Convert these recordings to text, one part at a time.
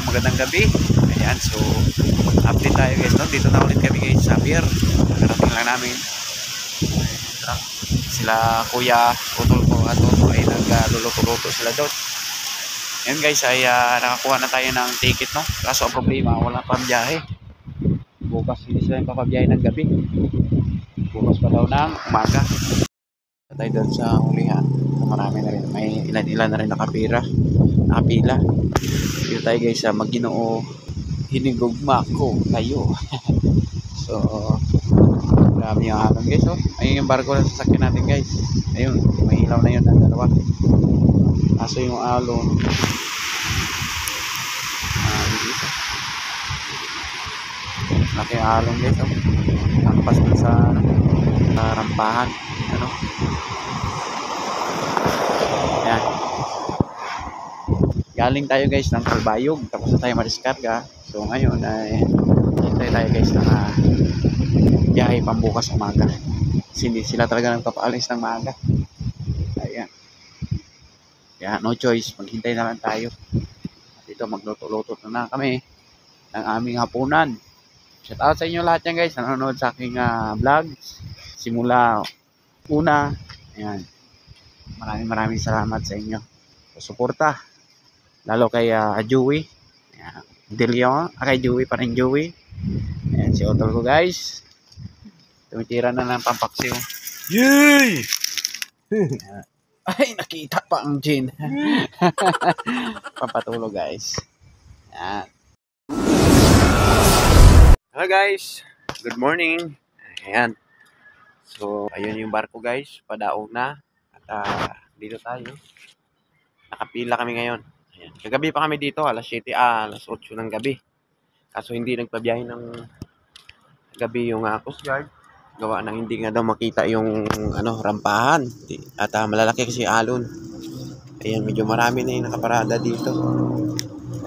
magandang gabi. Ayan, so update tayo guys, no? Dito na ulit kami guys sa pier. Nakarating lang namin. Sila kuya, utol ko at utol ay nagluluto-luto sila doon. Ayan guys, ay nakakuha na tayo ng ticket, no? Kaso ang problema, wala pang biyahe. Bukas hindi sila yung papabiyahe ng gabi. Bukas pa daw ng umaga. Tayo doon sa hulihan. Marami na rin, may ilan-ilan na rin nakapila. Dito tayo guys sa Maginoo, hinigugma ko kayo. So marami yung alon guys. Oh, ayun yung barko na sasakyan natin guys. Ayun, may ilaw na yun ng dalawa. Kaso yung alon dito. Laki yung alon guys. Oh, lampas na sa rampahan. Ano? Ayan. Galing tayo guys ng Kalbayog, tapos na tayo madiskarga. So ngayon ay hintay tayo guys ng biyahe pambukas umaga. Kasi hindi sila talaga nagpapaalis ng maaga. Ayan. Kaya no choice, maghintay na lang tayo. At ito magluto-luto na kami ng aming hapunan. Shout out sa inyo lahat yan guys, nanonood sa aking vlogs simula una. Ayan. Maraming salamat sa inyo sa suporta. Lalo kay Joey. Ayan. Delio, kay Joey pa rin Joey. Ayan, si Otol ko guys. Tumitira na ng pampaksiw. Yay! Ay, nakita pa ang gin. Pampatulog guys. Ayan. Hello guys. Good morning. Ayan. So, ayun yung barko guys. Padaog na. At dito tayo. Nakapila kami ngayon. Ayan. Kagabi pa kami dito. Alas 8 ng gabi. Kaso hindi nagpabiyahe ng gabi yung Coast Guard. Gawa nang hindi nga daw makita yung rampahan. At malalaki kasi alon. Ayan, medyo marami na yung nakaparada dito.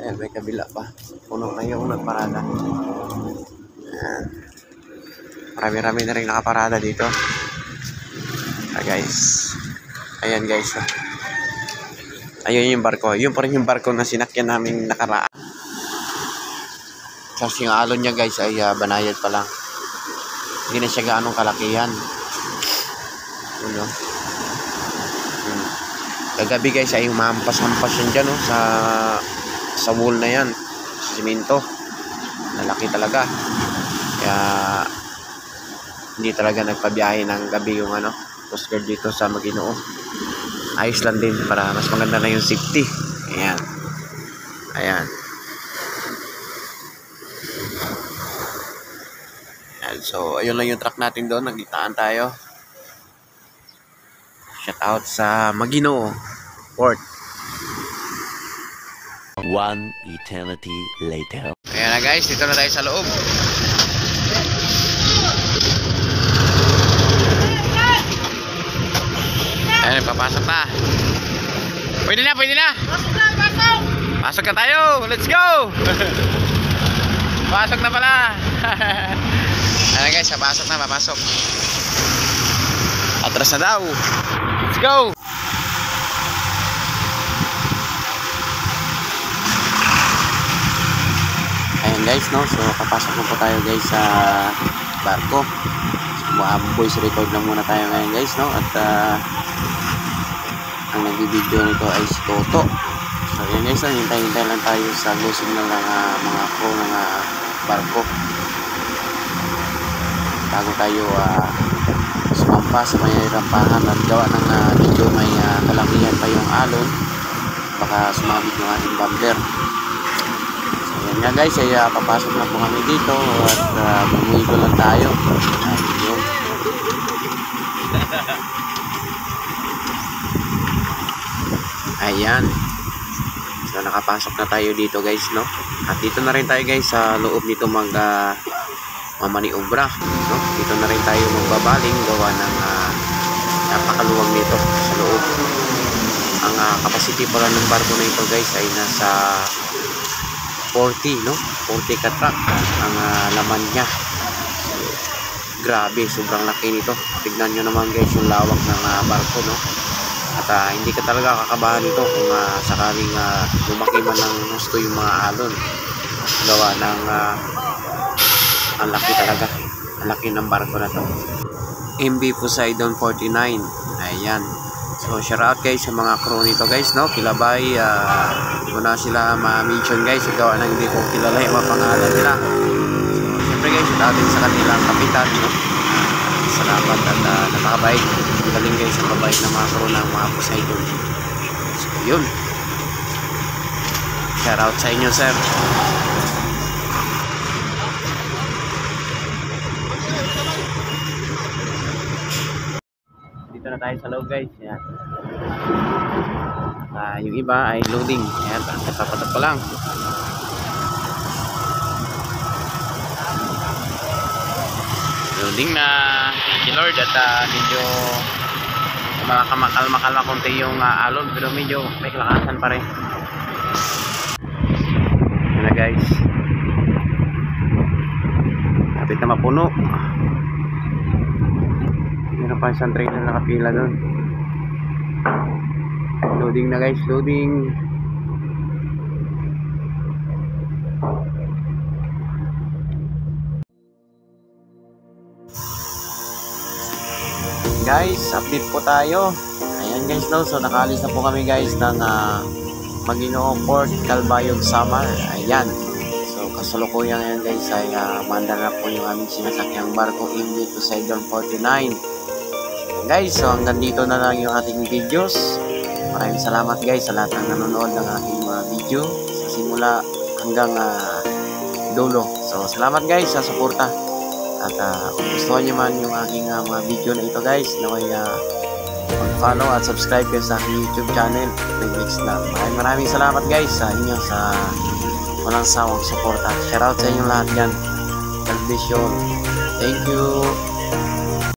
Ayan, may kabila pa. Puno na yung nagparada. Ayan. Marami-rami na rin nakaparada dito. Guys. Ayan guys. Ayun yung barko. Yun pa rin yung barko na sinakyan namin nakaraan. Kasi yung alon niya guys ay banayad pa lang. Hindi na siya gaanong kalakihan. Ano? Kagabi guys ay umampas-hampas yun dyan, no? Sa wall na yan. Sa simento. Nalaki talaga. Kaya hindi talaga nagpabiyahe ng gabi yung Coast Guard dito sa Maginoo. Ayos lang din para mas maganda na yung safety. Ayan. Ayan. Ayan. So, ayun lang yung truck natin doon. Nagitaan tayo. Shout out sa Maginoo Port. One eternity later. Ayan na guys. Dito na tayo sa loob. Ayan, papasok na. Pwede na, pwede na. Pasok na, pasok. Pasok na tayo. Let's go. Pasok na pala. Ayan guys, papasok na, papasok. Atras na daw. Let's go. Ayan guys, no. So, papasok na po tayo guys sa barko. Voice record lang muna tayo ngayon guys, no. At ang nagbibideo nito ay si Toto. So yun guys, hintay-hintay lang tayo sa go signal ng mga crew ng barko bago tayo sumampa sa may rampahan. At gawa ng medyo may kalakihan pa yung alon, baka sumabit yung ating bubbler. So yun nga guys, ay papasok na po kami dito at bumuhigo lang tayo. Ayun. Ayan. So nakapasok na tayo dito guys, no. At dito na rin tayo guys sa loob nito mamaniobra, no. Dito na rin tayo magbabaling gawa ng napakaluwag nito sa loob. Ang capacity pala ng barko na ito guys ay nasa 40, no. 40 ka-truck ang laman niya. So, grabe, sobrang laki nito. Tignan nyo naman guys yung lawak ng barko, no. At hindi ka talaga kakabahan nito kung sakaling lumaki man ng gusto yung mga alon. Gawa ng ang laki talaga. Ang laki ng barko na to. MV Poseidon 49. Ayan. So shout out guys sa mga crew nito guys, no? Kilabay, ko na sila ma-mention guys, gawa ng hindi ko kilala yung mga pangalan nila. So syempre guys, shout out din sa kanilang kapitan, no? Salamat at napakabait. Galing guys ang babait ng mga crew ng mga Poseidon. So yun. Shout out sa inyo sir. Dito na tayo sa loob guys. Yan. Yung iba ay loading. Ayan, nagpapatak pa lang. Loading na. Thank you Lord. At medyo makal konti yung alon, pero medyo may kalakasan pa rin. Yan na guys. Kapit na mapuno. Meron pa isang trailer na nakapila doon. Loading na guys, loading. Guys, update po tayo. Ayan guys, no? So nakaalis na po kami guys ng Maguinoo Port, Calbayog, Samar. Ayan. So kasalukuyan ngayon guys ay mandar na po yung aming sinasakyang barko MV Poseidon 49. Guys, so hanggang dito na lang yung ating videos. Maraming salamat guys sa lahat ng nanonood ng aking mga video sa simula hanggang dulo. So salamat guys sa suporta. At kung gusto nyo man yung aking mga video na ito guys, naway mag-follow at subscribe kayo sa aking YouTube channel, Remix Vlog. Maraming salamat guys sa inyo sa walang sawang suporta. Shout out sa inyong lahat yan. God bless you all. Thank you.